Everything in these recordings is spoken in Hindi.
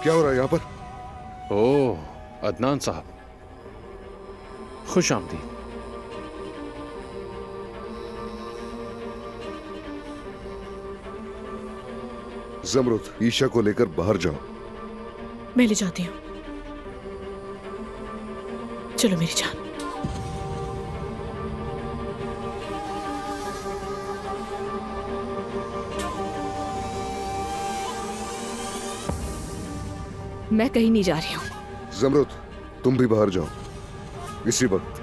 क्या हो रहा है यहाँ पर? ओह, अदनान साहब, खुश आमदीद। जमरुद, ईशा को लेकर बाहर जाओ। मैं ले जाती हूँ। चलो मेरी जान। मैं कहीं नहीं जा रही हूँ। जमरुद, तुम भी बाहर जाओ इसी वक्त।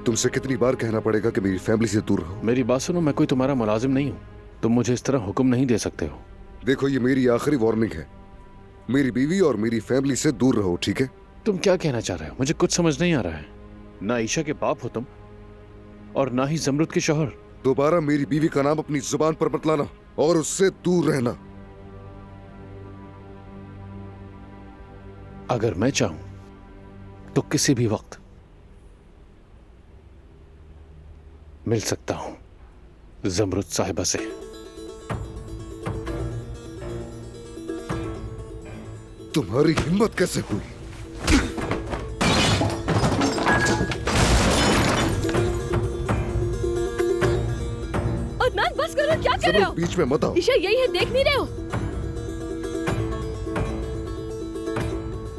तुमसे कितनी बार कहना पड़ेगा कि मेरी फैमिली से दूर रहो? मेरी बात सुनो, मैं कोई तुम्हारा मुलाजिम नहीं हूँ। तुम मुझे इस तरह हुक्म नहीं दे सकते हो। देखो, ये मेरी आखिरी वार्निंग है। मेरी बीवी और मेरी फैमिली से दूर रहो, ठीक है? तुम क्या कहना चाह रहे हो? मुझे कुछ समझ नहीं आ रहा है। ना ईशा के बाप हो तुम और ना ही जमरुद के शौहर। दोबारा मेरी बीवी का नाम अपनी जुबान पर मत लाना और उससे दूर रहना। अगर मैं चाहूं तो किसी भी वक्त मिल सकता हूं जमरुद साहिबा से। तुम्हारी हिम्मत कैसे हुई? अदनान, बस करो, क्या कर रहे हो? बीच में मत आओ। ईशा यही है, देख नहीं रहे हो?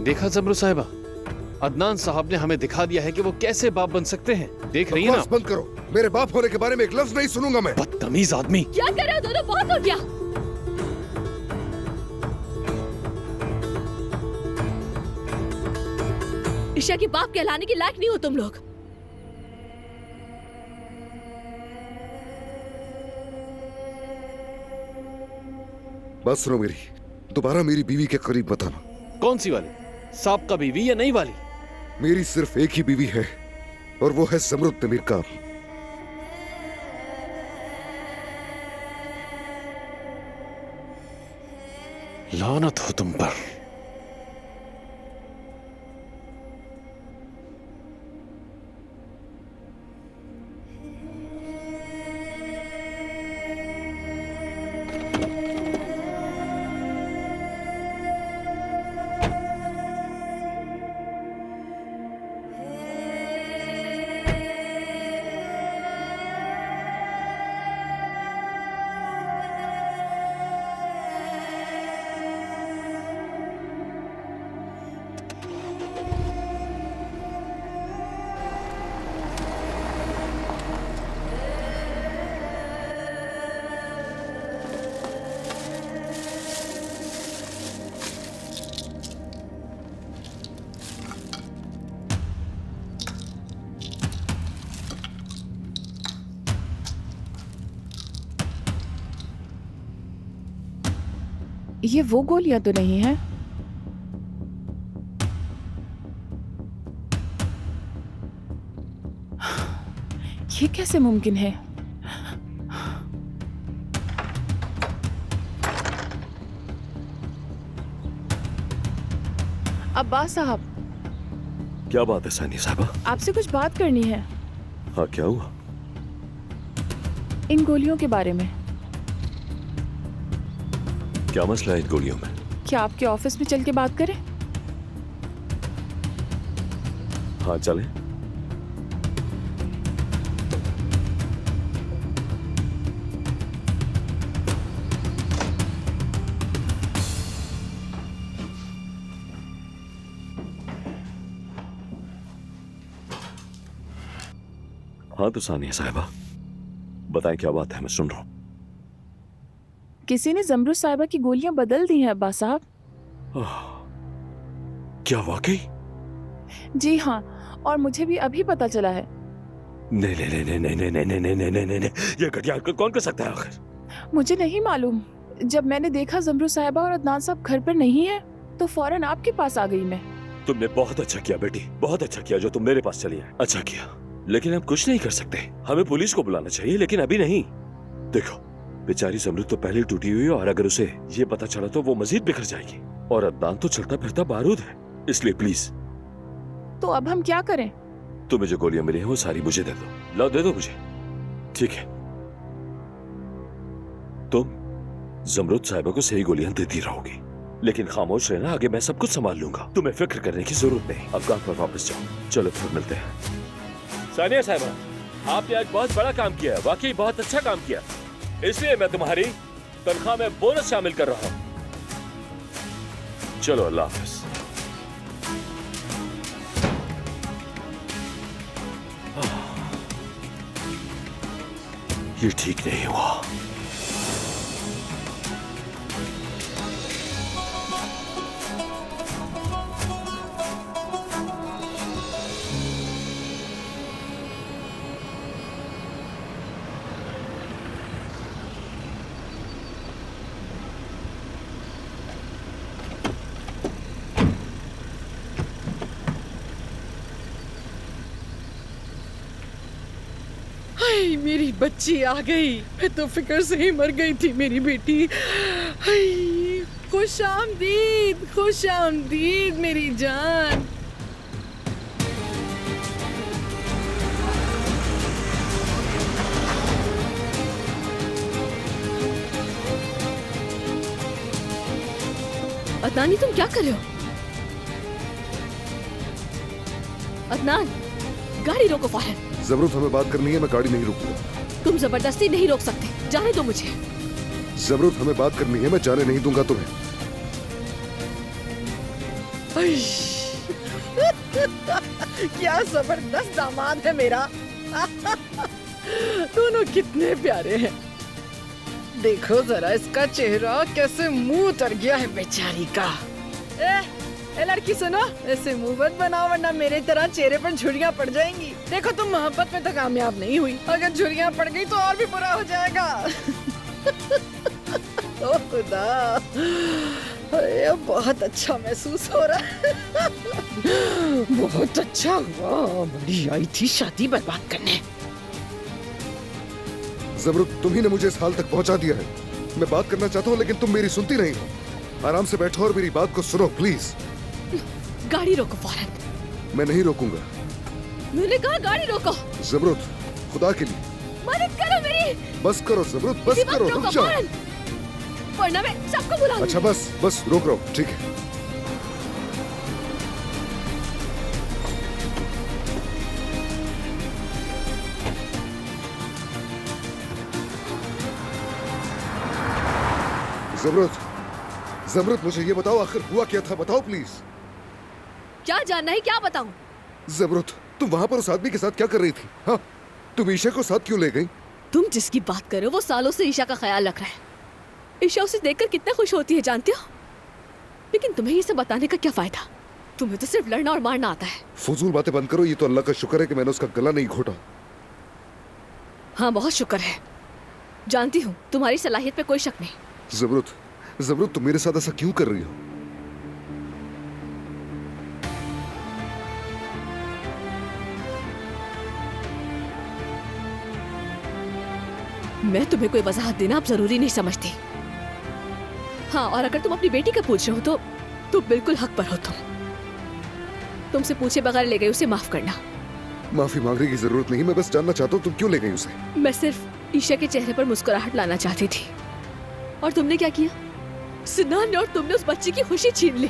देखा जमरुद साहिबा, अदनान साहब ने हमें दिखा दिया है कि वो कैसे बाप बन सकते हैं। देख रही है ना? बकवास बंद करो। मेरे बाप होने के बारे में एक लफ्ज नहीं सुनूंगा मैं। बदतमीज आदमी। क्या कर रहे हो दोनों? बहुत हो गया। ईशा के बाप कहलाने के लायक नहीं हो तुम लोग। बात सुनो मेरी, दोबारा मेरी बीवी के करीब मत आना। कौन सी वाली? साहब का बीवी या नई वाली? मेरी सिर्फ एक ही बीवी है और वो है जमरुद तमीर खान। लानत हो तुम पर। ये वो गोलियां तो नहीं है? ये कैसे मुमकिन है? अब्बास साहब। क्या बात है सानी साहबा? आपसे कुछ बात करनी है। हाँ, क्या हुआ? इन गोलियों के बारे में। क्या मसला है इन गोलियों में? क्या आपके ऑफिस में चल के बात करें? हाँ, चले। हाँ तो सानिया साहिबा, बताएं क्या बात है, मैं सुन रहा हूं। किसी ने जमरुद साहिबा की गोलियां बदल दी हैं अब्बास साहब। क्या वाकई? जी हाँ, और मुझे भी अभी पता चला है। नहीं नहीं नहीं नहीं नहीं नहीं नहीं नहीं नहीं नहीं नहीं नहीं, ये घटिया हरकत कौन कर सकता है आखिर? मुझे नहीं मालूम। जब मैंने देखा जमरुद साहिबा और अदनान साहब घर पर नहीं है तो फौरन आपके पास आ गई मैं। तुमने बहुत अच्छा किया बेटी, बहुत अच्छा किया जो तुम मेरे पास चली है। अच्छा किया, लेकिन हम कुछ नहीं कर सकते। हमें पुलिस को बुलाना चाहिए, लेकिन अभी नहीं। देखो, बेचारी जमरूद तो पहले टूटी हुई है, और अगर उसे ये पता चला तो वो मजीद बिखर जाएगी। और अदनान तो चलता फिरता बारूद है, इसलिए प्लीज तो अब हम क्या करें? तुम्हें जो गोलियां मिली हैं वो सारी मुझे दे दो। लो दे दो मुझे। ठीक है, तुम जमरूद साहिबा को सही गोलियां देती रहोगी, लेकिन खामोश रहना, आगे मैं सब कुछ संभाल लूंगा। तुम्हें फिक्र करने की जरूरत नहीं। अफगान पर वापस जाओ। चलो फिर मिलते हैं। सानिया साहिबा, आपने आज बहुत बड़ा काम किया है, वाकई बहुत अच्छा काम किया, इसलिए मैं तुम्हारी तनख्वाह में बोनस शामिल कर रहा हूं। चलो अल्लाह हाफिज। ये ठीक नहीं हुआ। हाय, मेरी बच्ची आ गई। मैं तो फिक्र से ही मर गई थी मेरी बेटी। हाय, खुश आमदीद मेरी जान। अदनान, ये तुम क्या कर रहे हो? अदनान, गाड़ी रोको फौरन। जमरूद, हमें बात करनी है, मैं गाड़ी नहीं रोकूंगा। तुम जबरदस्ती नहीं रोक सकते, जाने दो मुझे। जमरूद, हमें बात करनी है, मैं जाने नहीं दूंगा तुम्हें। हाय, क्या जबरदस्त दामाद है मेरा। दोनों कितने प्यारे हैं। देखो जरा इसका चेहरा कैसे मुंह उतर गया है बेचारी का। ए लड़की सुनो, ऐसे मुंह मत बनाओ वरना मेरे तरह चेहरे पर झुर्रियां पड़ जाएंगी। देखो तुम मोहब्बत में तो कामयाब नहीं हुई, अगर झुर्रियां पड़ गई तो और भी बुरा हो जाएगा। ओ खुदा, अरे बहुत अच्छा महसूस हो रहा है। बहुत अच्छा हुआ, बड़ी आई थी शादी बर्बाद करने। जमरूद, तुम ही ने मुझे इस हाल तक पहुंचा दिया है। मैं बात करना चाहता हूँ लेकिन तुम मेरी सुनती नहीं हो। आराम से बैठो और मेरी बात को सुनो प्लीज। गाड़ी रोको फौरन। मैं नहीं रोकूंगा। मैंने कहा गाड़ी रोको। जमरूद, खुदा के लिए मदद करो मेरी। बस करो जमरूद, बस इसी वक्त करो, रोको रुक जाओ। फौरन, वरना मैं सबको बुला अच्छा लूंगी। बस रोक रहा हूँ, ठीक है। जमरूद, जमरूद, मुझे ये बताओ आखिर हुआ क्या था, बताओ प्लीज। क्या जानना है, क्या बताऊं? जमरूद, तुम वहां पर उस आदमी के साथ क्या कर रही थी? हाँ, तुम ईशा को साथ क्यों ले गई? तुम जिसकी बात कर रहे हो वो सालों से ईशा का ख्याल रख रहा है। ईशा उसे देखकर कितना खुश होती है जानते हो? लेकिन तुम्हें ये सब बताने का क्या फायदा? तुम्हें तो सिर्फ लड़ना और मारना आता है। फजूल बातें बंद करो। ये तो अल्लाह का शुक्र है कि मैंने उसका गला नहीं घोटा। हाँ, बहुत शुक्र है। जानती हूँ तुम्हारी सलाहियत पे कोई शक नहीं। जमरूद, जमरूद, तुम मेरे साथ ऐसा क्यों कर रही हो? मैं तुम्हें कोई वजाहत देना अब जरूरी नहीं समझती। हाँ, और अगर तुम अपनी बेटी का पूछ रहे हो तो बिल्कुल हक पर हो तुमसे पूछे बगैर ले गई उसे, माफ करना। माफी मांगने की जरूरत नहीं, मैं बस जानना चाहता हूँ तुम क्यों ले गई उसे। मैं सिर्फ ईशा के चेहरे पर मुस्कुराहट लाना चाहती थी। और तुमने क्या किया? सिनान ने और तुमने उस बच्ची की खुशी छीन ली।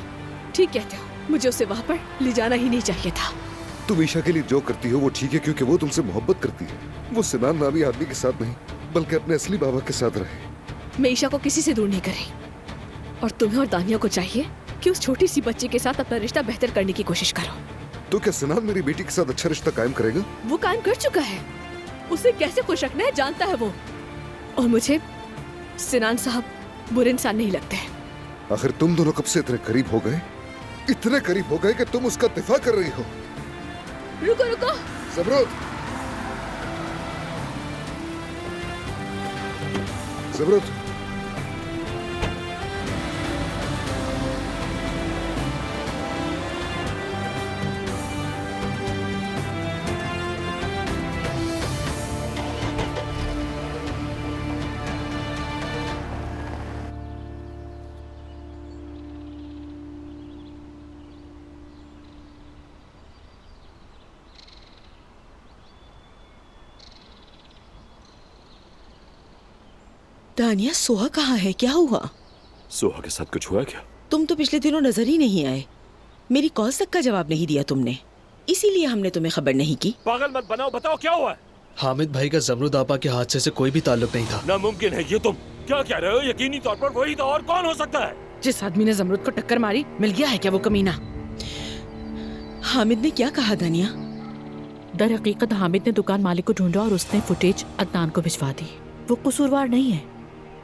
ठीक कहते हो, मुझे उसे वहां पर ले जाना ही नहीं चाहिए था। तुम ईशा के लिए जो करती हो वो ठीक है, क्योंकि वो तुमसे मोहब्बत करती है। वो सिनान नामी आदमी के साथ नहीं बल्कि अपने असली बाबा के साथ रहे। मैं ईशा को किसी से दूर नहीं कर रही, और तुम्हें और दानिया को चाहिए कि उस छोटी सी बच्ची के साथ अपना रिश्ता बेहतर करने की कोशिश करो। तो क्या सिनान मेरी बेटी के साथ अच्छा रिश्ता कायम करेगा? वो कायम कर चुका है। उसे कैसे खुश रखना है जानता है वो। और मुझे सिनान साहब बुरे इंसान नहीं लगते हैं। आखिर तुम दोनों कब से इतने करीब हो गए? इतने करीब हो गए कि तुम उसका दिफा कर रही हो। रुको रुको जमरूद, जमरूद, दानिया, सोहा कहाँ है? क्या हुआ? सोहा के साथ कुछ हुआ क्या? तुम तो पिछले दिनों नजर ही नहीं आए। मेरी कॉल तक का जवाब नहीं दिया तुमने, इसीलिए हमने तुम्हें खबर नहीं की। पागल मत बनाओ, बताओ क्या हुआ है? हामिद भाई का जमरुद आपा के हादसे से कोई भी ताल्लुक नहीं था। नामुमकिन है ये, तुम क्या कह रहे हो? यकीनी तौर पर वही था, और कौन हो सकता है? जिस आदमी ने जमरुद को टक्कर मारी, मिल गया है क्या वो कमीना? हामिद ने क्या कहा दानिया? दर हकीकत हामिद ने दुकान मालिक को ढूंढा और उसने फुटेज अदनान को भिजवा दी। वो कसूरवार नहीं है,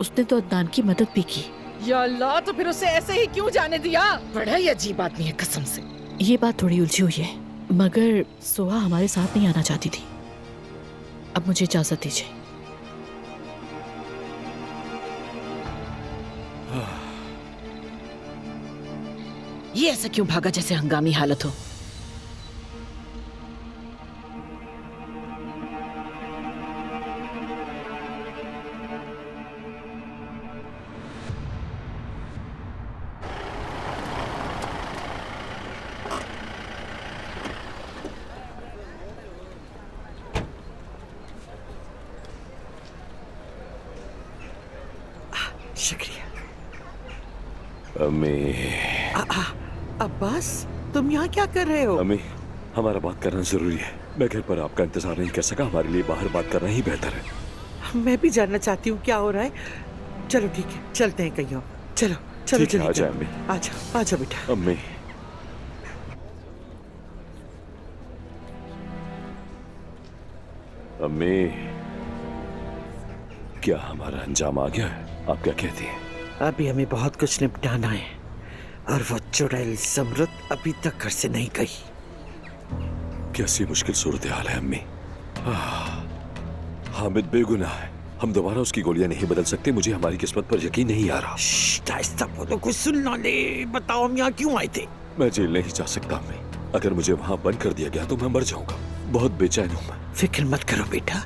उसने तो अदनान की मदद भी की। या अल्लाह, तो फिर उसे ऐसे ही क्यों जाने दिया? बड़ा ही अजीब आदमी है कसम से। ये बात थोड़ी उलझी हुई है, मगर सोहा हमारे साथ नहीं आना चाहती थी। अब मुझे इजाजत दीजिए। ये ऐसा क्यों भागा जैसे हंगामी हालत हो? शुक्रिया। अम्मी, अब्बास, तुम यहाँ क्या कर रहे हो? अम्मी, हमारा बात करना जरूरी है। मैं घर पर आपका इंतजार नहीं कर सका, हमारे लिए बाहर बात करना ही बेहतर है। मैं भी जानना चाहती हूँ क्या हो रहा है। चलो ठीक है, चलते हैं कहीं और। चलो चलो ठीक है, आजा अम्मी। आजा आजा बेटा। अम्मी, अम्मी, क्या हमारा अंजाम आ गया है? आप क्या कहती हैं? अभी हमें बहुत कुछ निपटाना है, और वो चुड़ैल जमरुद अभी तक घर से नहीं गई। कैसी मुश्किल सूरत हाल है अम्मी। हामिद बेगुनाह है, हम दोबारा उसकी गोलियां नहीं बदल सकते। मुझे हमारी किस्मत पर यकीन नहीं आ रहा। आहिस्ता बोलो, कुछ सुन ना ले। बताओ हम यहाँ क्यों आए थे? मैं जेल नहीं जा सकता अम्मी। अगर मुझे वहाँ बंद कर दिया गया तो मैं मर जाऊंगा। बहुत बेचैन हूँ मैं। फिक्र मत करो बेटा,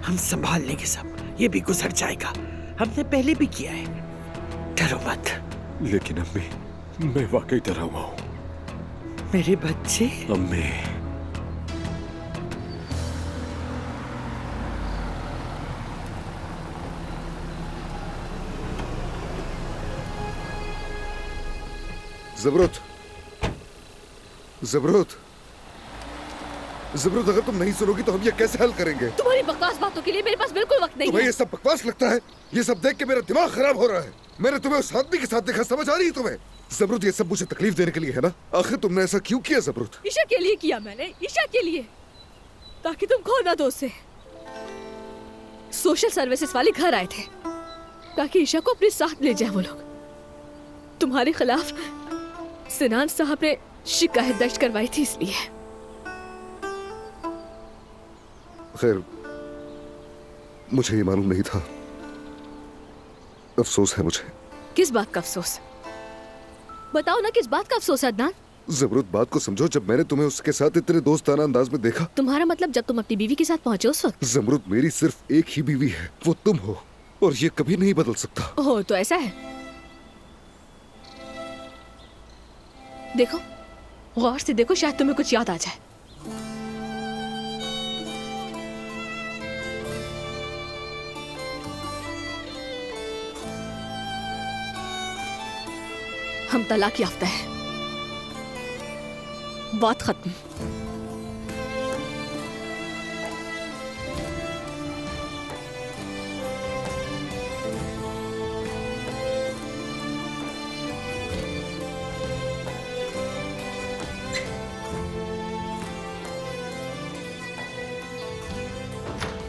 हम संभाल लेंगे सब। ये भी गुजर जाएगा, हमने पहले भी किया है। डरो मत। लेकिन अम्मी, मैं वाकई डरा हुआ हूँ। मेरे बच्चे। अम्मी, जबरूत, जबरूत, जबरूत, अगर तुम नहीं सुनोगी तो हम ये कैसे हल करेंगे? तुम्हारी बकवास बातों के लिए मेरे पास बिल्कुल वक्त नहीं तुम्हें है। ये सब बकवास लगता है? ये सब देख के मेरा दिमाग खराब हो रहा है। मैंने तुम्हें उस आदमी के साथ देखा, समझ आ रही है तुम्हें? जबरूत, ये सब मुझे तकलीफ देने के लिए है ना? आखिर तुमने ऐसा क्यों किया जबरूत? ईशा के लिए किया मैंने, ईशा के लिए, ताकि तुम खो ना दो उसे। सोशल सर्विसेज वाले घर आए थे ताकि ईशा को अपने साथ ले जाए वो लोग। तुम्हारे खिलाफ सिनान साहब ने शिकायत दर्ज करवाई थी इसलिए। खैर, मुझे ये मालूम नहीं था। अफसोस है मुझे। किस बात का अफसोस? बताओ ना, किस बात का अफसोस है अदनान? जबरूत, बात को समझो। जब मैंने तुम्हें उसके साथ इतने दोस्ताना अंदाज में देखा। तुम्हारा मतलब जब तुम अपनी बीवी के साथ पहुंचे उस वक्त? जमरूत, मेरी सिर्फ एक ही बीवी है, वो तुम हो, और ये कभी नहीं बदल सकता। ओह, तो ऐसा है। देखो, गौर से देखो, शायद तुम्हें कुछ याद आ जाए। हम तलाक याफ्ता है, बात खत्म।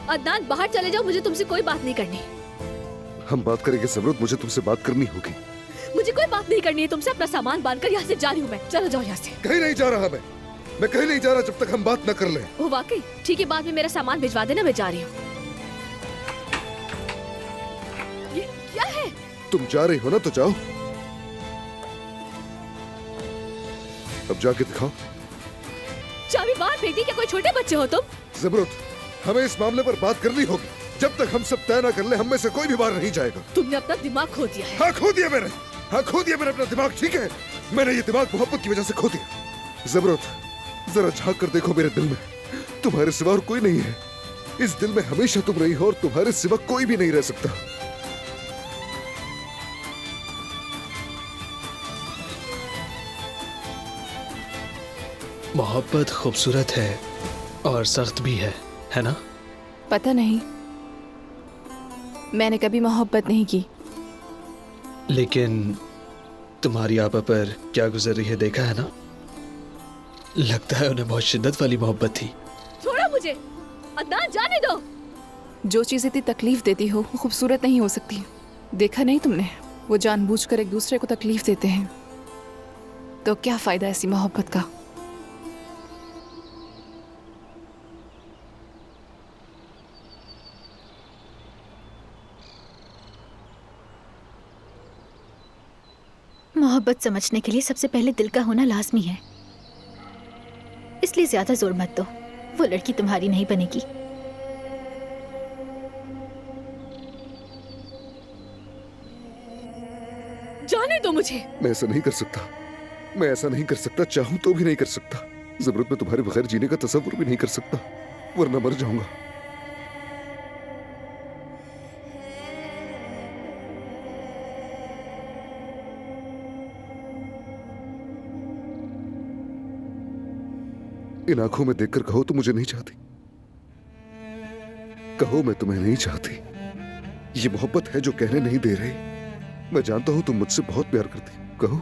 अदनान, बाहर चले जाओ, मुझे तुमसे कोई बात नहीं करनी। हम बात करेंगे जमरूत, मुझे तुमसे बात करनी होगी। मुझे कोई बात नहीं करनी है तुमसे। अपना सामान बांधकर यहाँ से जा रही हूँ मैं। चलो जाओ यहाँ से। कहीं नहीं जा रहा मैं कहीं नहीं जा रहा जब तक हम बात न कर लें। वो वाकई ठीक है, बाद में मेरा सामान भिजवा देना, मैं जा रही हूँ। ये क्या है? तुम जा रही हो ना, तो जाओ। अब जाके दिखाओ। चाबी बाहर फेंक दी क्या? कोई छोटे बच्चे हो तुम? जबरूत, हमें इस मामले पर बात करनी होगी। जब तक हम सब तय न कर ले, हम में से कोई भी बाहर नहीं जाएगा। तुमने अपना दिमाग खो दिया है। हाँ, खो दिया मैंने। हाँ, खो दिया मैंने अपना दिमाग। ठीक है, मैंने ये दिमाग मोहब्बत की वजह से खो दिया। जबरूत, जरा झांक कर देखो मेरे दिल में। तुम्हारे सिवा और कोई नहीं है। इस दिल में हमेशा तुम रही हो, और तुम्हारे सिवा कोई भी नहीं रह सकता। मोहब्बत खूबसूरत है और सख्त भी है ना? पता नहीं, मैंने कभी मोहब्बत नहीं की। लेकिन तुम्हारी आपा पर क्या गुजर रही है देखा है ना? लगता है उन्हें बहुत शिद्दत वाली मोहब्बत थी। छोड़ो मुझे, अदनान जाने दो। जो चीज़ इतनी तकलीफ देती हो वो खूबसूरत नहीं हो सकती। देखा नहीं तुमने, वो जानबूझकर एक दूसरे को तकलीफ देते हैं। तो क्या फायदा ऐसी मोहब्बत का? मोहब्बत समझने के लिए सबसे पहले दिल का होना लाजमी है, इसलिए ज्यादा जोर मत दो। वो लड़की तुम्हारी नहीं बनेगी। जाने दो मुझे। मैं ऐसा नहीं कर सकता, मैं ऐसा नहीं कर सकता, चाहूं तो भी नहीं कर सकता। जरूरत में तुम्हारे बगैर जीने का तसव्वुर भी नहीं कर सकता, वरना मर जाऊंगा। इन आंखों में देखकर कहो तो मुझे नहीं चाहती। कहो मैं तुम्हें नहीं चाहती। ये मोहब्बत है जो कहने नहीं दे रही। मैं जानता हूं तुम मुझसे बहुत प्यार करती। कहो,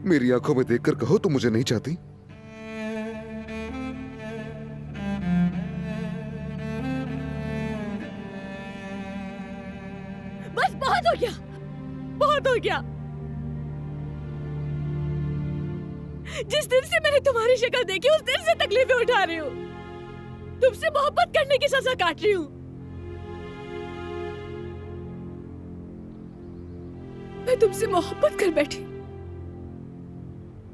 मेरी आंखों में देखकर कहो तुम मुझे नहीं चाहती। बस बहुत हो गया, बहुत हो गया। जिस दिन से मैंने तुम्हारी शक्ल देखी उस दिन से तकलीफें उठा रही हूँ। तुमसे मोहब्बत करने की सजा काट रही हूँ। मैं तुमसे मोहब्बत कर बैठी,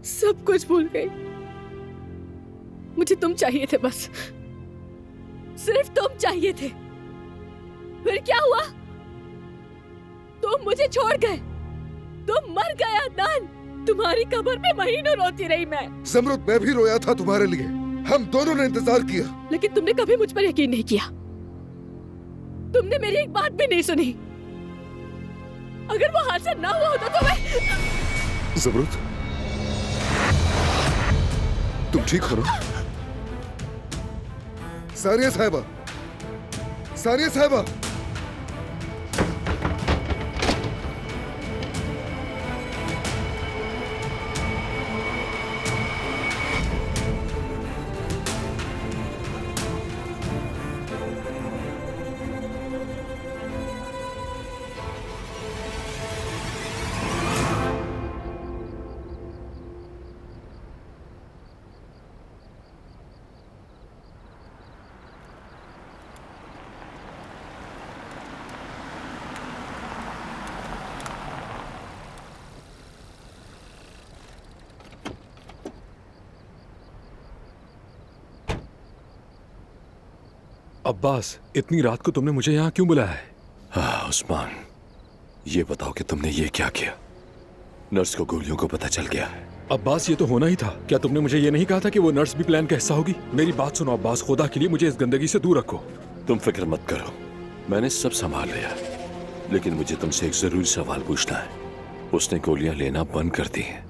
सब कुछ भूल गई। मुझे तुम चाहिए थे, बस सिर्फ तुम चाहिए थे। फिर क्या हुआ? तुम मुझे छोड़ गए, तुम मर गए अदनान। तुम्हारी कब्र में महीनों रोती रही मैं। ज़मरुद, मैं भी रोया था तुम्हारे लिए। हम दोनों ने इंतजार किया, लेकिन तुमने कभी मुझ पर यकीन नहीं किया। तुमने मेरी एक बात भी नहीं सुनी। अगर वो हादसा ना हुआ होता तो मैं... ज़मरुद, तुम ठीक हो ना? सारिया साहिबा, सारिया साहिबा। अब्बास, इतनी रात को तुमने मुझे यहाँ क्यों बुलाया है? हाँ उस्मान, ये बताओ कि तुमने ये क्या किया? नर्स को गोलियों को पता चल गया है। अब्बास, ये तो होना ही था। क्या तुमने मुझे ये नहीं कहा था कि वो नर्स भी प्लान का हिस्सा होगी? मेरी बात सुनो अब्बास, खुदा के लिए मुझे इस गंदगी से दूर रखो। तुम फिक्र मत करो, मैंने सब संभाल लिया। लेकिन मुझे तुमसे एक जरूरी सवाल पूछना है। उसने गोलियां लेना बंद कर दी है,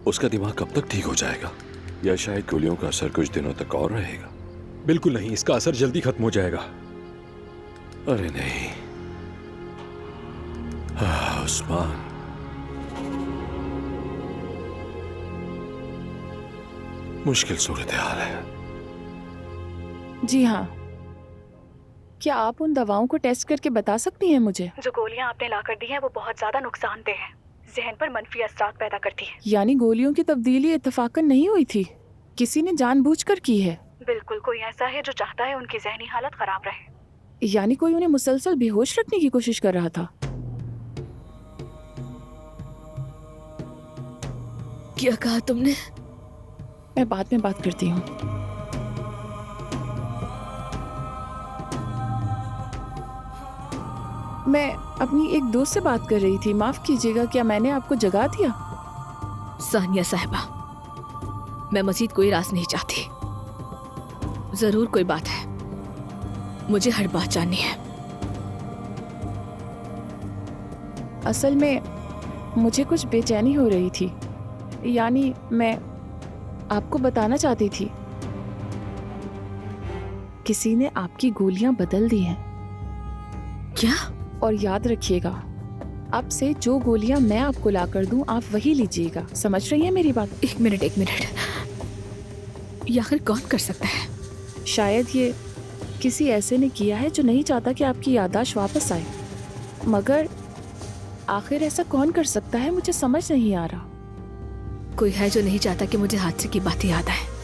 उसका दिमाग कब तक ठीक हो जाएगा? या शायद गोलियों का असर कुछ दिनों तक और रहेगा? बिल्कुल नहीं, इसका असर जल्दी खत्म हो जाएगा। अरे नहीं उस्मान, मुश्किल सूरत हाल है। जी हाँ, क्या आप उन दवाओं को टेस्ट करके बता सकती हैं मुझे? जो गोलियां आपने ला कर दी हैं वो बहुत ज्यादा नुकसानदेह हैं, जहन पर मनफी असरात पैदा करती है। यानी गोलियों की तब्दीली इत्तफाकन नहीं हुई थी, किसी ने जानबूझकर की है? बिल्कुल, कोई ऐसा है जो चाहता है उनकी जहनी हालत खराब रहे। यानी कोई उन्हें मुसलसल बेहोश रखने की कोशिश कर रहा था। क्या कहा तुमने? मैं बाद में बात करती हूँ। मैं अपनी एक दोस्त से बात कर रही थी, माफ कीजिएगा, क्या मैंने आपको जगा दिया? सानिया साहिबा, मैं मजीद कोई राज नहीं चाहती। जरूर कोई बात है, मुझे हर बात जाननी है। असल में मुझे कुछ बेचैनी हो रही थी, यानी मैं आपको बताना चाहती थी, किसी ने आपकी गोलियां बदल दी हैं। क्या? और याद रखिएगा, अब से जो गोलियां मैं आपको ला कर दूं आप वही लीजिएगा। समझ रही हैं मेरी बात? एक मिनट, ये आखिर कौन कर सकता है? शायद ये किसी ऐसे ने किया है जो नहीं चाहता कि आपकी याददाश्त वापस आए, मगर आखिर ऐसा कौन कर सकता है मुझे समझ नहीं आ रहा। कोई है जो नहीं चाहता कि मुझे हादसे की बात याद आए।